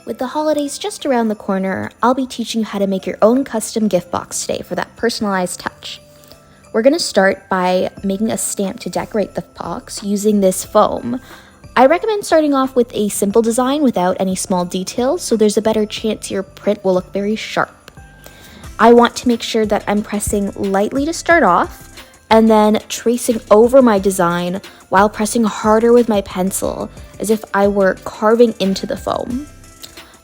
With the holidays just around the corner, I'll be teaching you how to make your own custom gift box today for that personalized touch. We're going to start by making a stamp to decorate the box using this foam. I recommend starting off with a simple design without any small details, so there's a better chance your print will look very sharp. I want to make sure that I'm pressing lightly to start off, and then tracing over my design while pressing harder with my pencil, as if I were carving into the foam.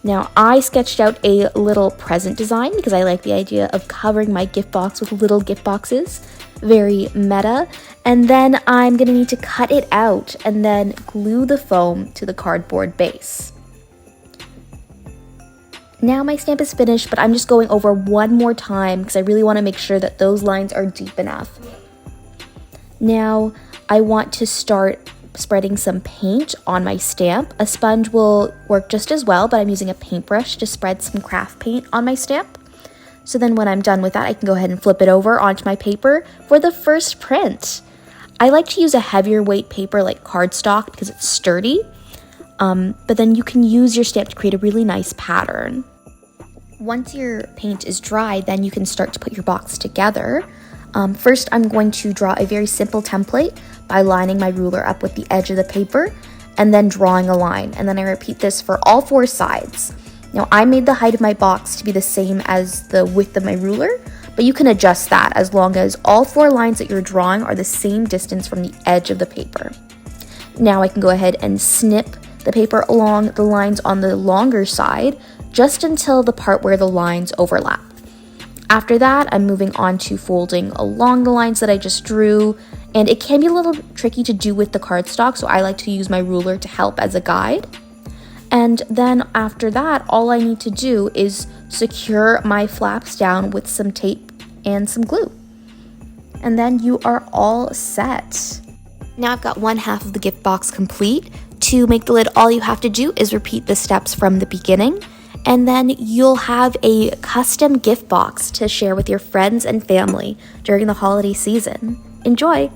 Now, I sketched out a little present design because I like the idea of covering my gift box with little gift boxes. Very meta. And then I'm going to need to cut it out and then glue the foam to the cardboard base. Now my stamp is finished, but I'm just going over one more time because I really want to make sure that those lines are deep enough. Now, I want to start spreading some paint on my stamp. A sponge will work just as well, but I'm using a paintbrush to spread some craft paint on my stamp. So then when I'm done with that, I can go ahead and flip it over onto my paper for the first print. I like to use a heavier weight paper like cardstock because it's sturdy, but then you can use your stamp to create a really nice pattern. Once your paint is dry, then you can start to put your box together. First, I'm going to draw a very simple template by lining my ruler up with the edge of the paper and then drawing a line. And then I repeat this for all four sides. Now, I made the height of my box to be the same as the width of my ruler, but you can adjust that as long as all four lines that you're drawing are the same distance from the edge of the paper. Now I can go ahead and snip the paper along the lines on the longer side just until the part where the lines overlap. After that, I'm moving on to folding along the lines that I just drew, and it can be a little tricky to do with the cardstock, so I like to use my ruler to help as a guide. And then after that, all I need to do is secure my flaps down with some tape and some glue. And then you are all set. Now I've got one half of the gift box complete. To make the lid, all you have to do is repeat the steps from the beginning, and then you'll have a custom gift box to share with your friends and family during the holiday season. Enjoy!